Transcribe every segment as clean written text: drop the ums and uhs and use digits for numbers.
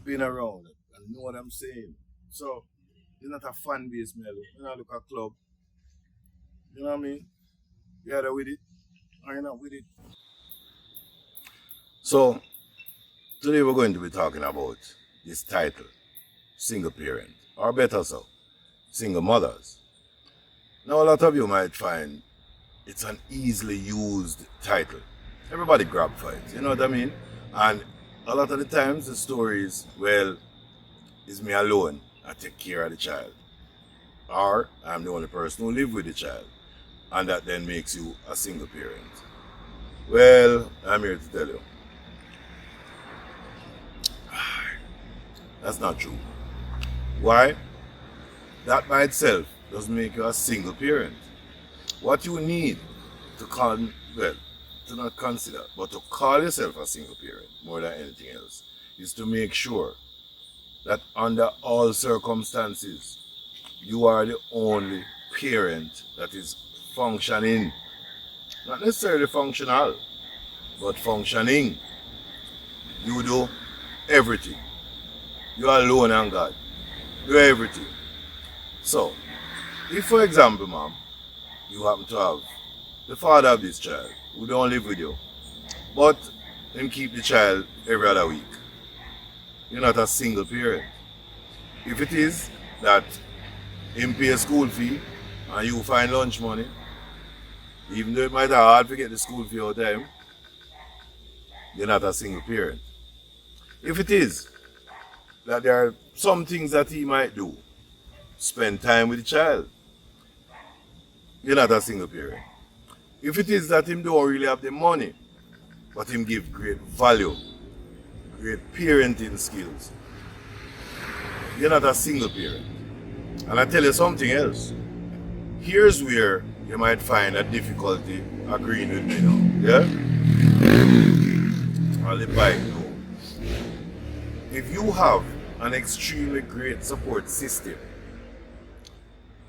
been around and know what I'm saying. So it's not a fan base, man. You know, look at club. You know what I mean? You either with it or you're not with it. So today we're going to be talking about this title, single parent, or better so, single mothers. Now a lot of you might find it's an easily used title. Everybody grab for it, you know what I mean? And a lot of the times the story is, well, it's me alone. I take care of the child. Or I'm the only person who live with the child. And that then makes you a single parent. Well, I'm here to tell you. That's not true. Why? That by itself doesn't make you a single parent. What you need to to not consider, but to call yourself a single parent more than anything else, is to make sure that under all circumstances, you are the only parent that is functioning. Not necessarily functional, but functioning. You do everything. You are alone and God. Do everything. So, if for example, mom, you happen to have the father of this child who don't live with you, but him keep the child every other week, you're not a single parent. If it is that him pay a school fee and you find lunch money, even though it might be hard to get the school fee out of him, you're not a single parent. If it is that there are some things that he might do, spend time with the child, you're not a single parent. If it is that him don't really have the money, but him give great value, great parenting skills, you're not a single parent. And I tell you something else. Here's where you might find a difficulty agreeing with me now. Yeah? I'll let by know. If you have an extremely great support system,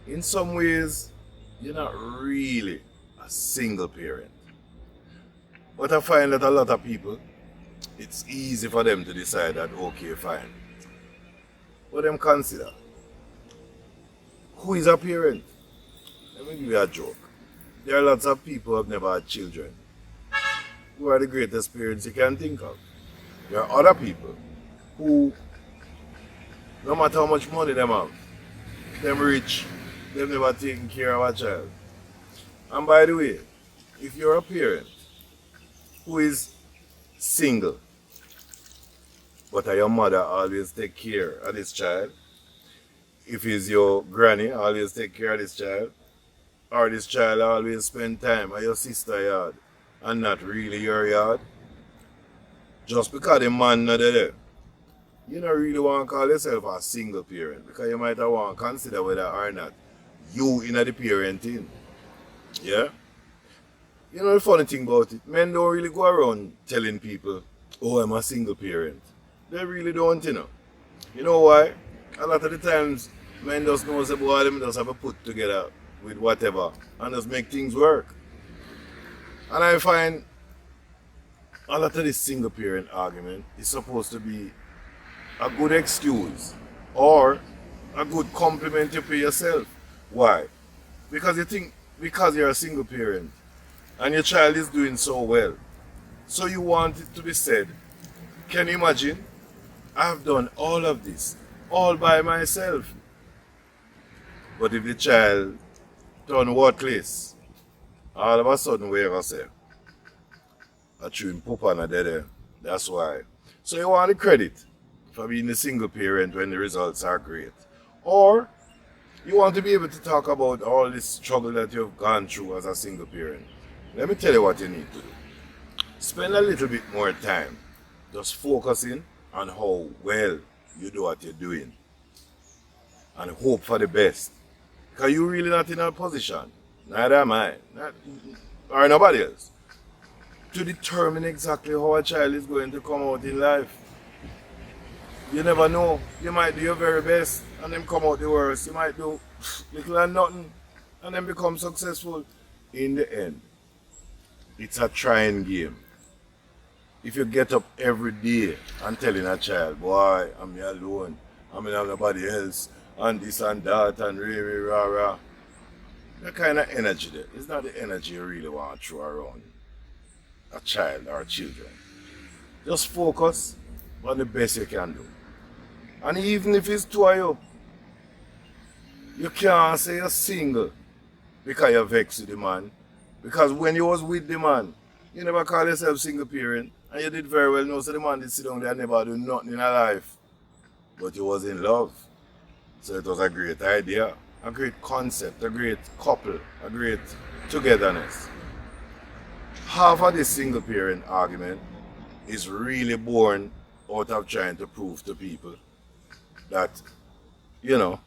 in some ways, you're not really a single parent. But I find that a lot of people, it's easy for them to decide that, okay, fine. But them consider, who is a parent? Let me give you a joke. There are lots of people who have never had children, who are the greatest parents you can think of. There are other people who, no matter how much money them have, them rich, they've never taken care of a child. And by the way, if you're a parent who is single, but your mother always take care of this child, if it's your granny always take care of this child, or this child always spend time at your sister's yard and not really your yard, just because the man not there, you don't really want to call yourself a single parent, because you might have want to consider whether or not you in the parenting. Yeah? You know the funny thing about it, men don't really go around telling people, oh, I'm a single parent. They really don't, you know. You know why? A lot of the times, men just know say, boy, them just have to put together with whatever and just make things work. And I find a lot of this single parent argument is supposed to be a good excuse or a good compliment you pay yourself. Why? Because you think because you're a single parent and your child is doing so well, so you want it to be said, can you imagine? I've done all of this all by myself. But if the child turn worthless, all of a sudden we ever say, I chew him poop on a dead. That's why. So you want the credit for being a single parent when the results are great. Or you want to be able to talk about all this struggle that you've gone through as a single parent. Let me tell you what you need to do. Spend a little bit more time just focusing on how well you do what you're doing. And hope for the best. Because you're really not in a position, neither am I, or nobody else, to determine exactly how a child is going to come out in life. You never know. You might do your very best and then come out the worst. You might do little and nothing and then become successful. In the end, it's a trying game. if you get up every day and telling a child, boy, I'm here alone, I'm in nobody else, and this and that, and rah, rah, that kind of energy there, it's not the energy you really want to throw around a child or children. Just focus on the best you can do. And even if it's two of you, you can't say you're single because you're vexed with the man. Because when you was with the man, you never call yourself single parent. And you did very well know, so the man did sit down there and never do nothing in her life. But you was in love. So it was a great idea, a great concept, a great couple, a great togetherness. Half of this single parent argument is really born out of trying to prove to people that, you know,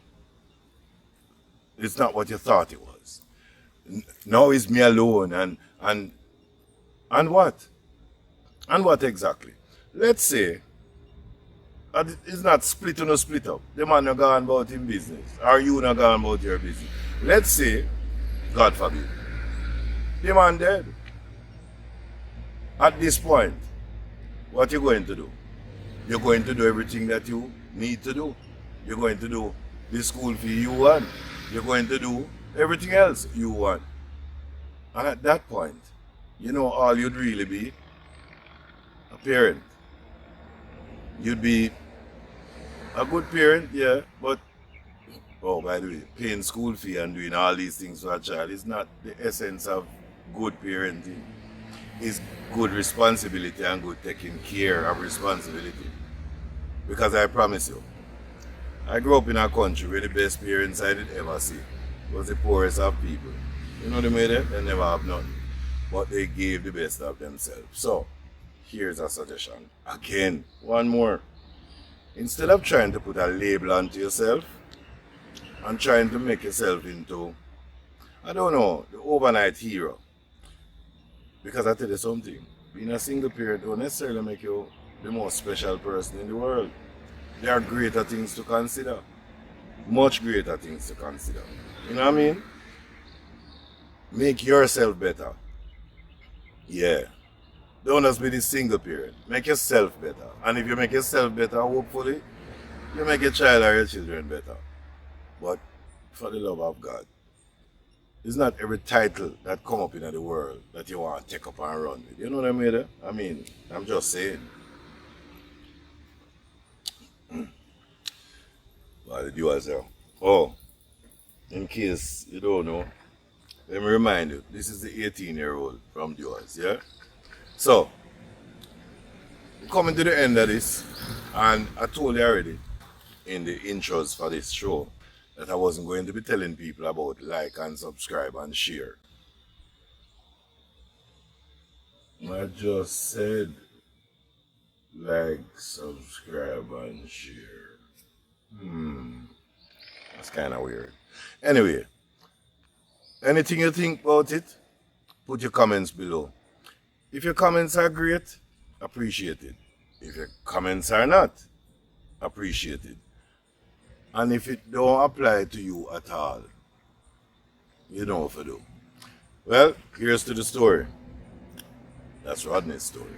it's not what you thought it was. Now it's me alone and what? And what exactly? Let's say it's not split or no split up. The man not gone about his business. Or you not gone about your business. Let's say, God forbid, the man dead. At this point, what you going to do? You're going to do everything that you need to do. You're going to do the school fee you want. You're going to do everything else you want. And at that point, you know all you'd really be? A parent. You'd be a good parent, yeah, but, oh, by the way, paying school fee and doing all these things for a child is not the essence of good parenting. It's good responsibility and good taking care of responsibility. Because I promise you, I grew up in a country where the best parents I did ever see was the poorest of people. You know what I mean? They never have nothing. But they gave the best of themselves. So, here's a suggestion. Again, one more. Instead of trying to put a label onto yourself and trying to make yourself into, I don't know, the overnight hero. Because I tell you something, being a single parent don't necessarily make you the most special person in the world. There are greater things to consider. Much greater things to consider. You know what I mean? Make yourself better. Yeah. Don't just be the single parent. Make yourself better. And if you make yourself better, hopefully, you make your child or your children better. But for the love of God, it's not every title that come up in the world that you want to take up and run with. You know what I mean? I mean, I'm just saying. Well, the viewers there. Oh, in case you don't know, let me remind you, this is the 18-year-old from viewers, yeah? So, coming to the end of this, and I told you already in the intros for this show that I wasn't going to be telling people about like and subscribe and share. I just said like, subscribe and share. That's kind of weird. Anyway, anything you think about it, put your comments below. If your comments are great, appreciate it. If your comments are not, appreciate it. And if it don't apply to you at all, you know what to do. Well, here's to the story. That's Rodney's story.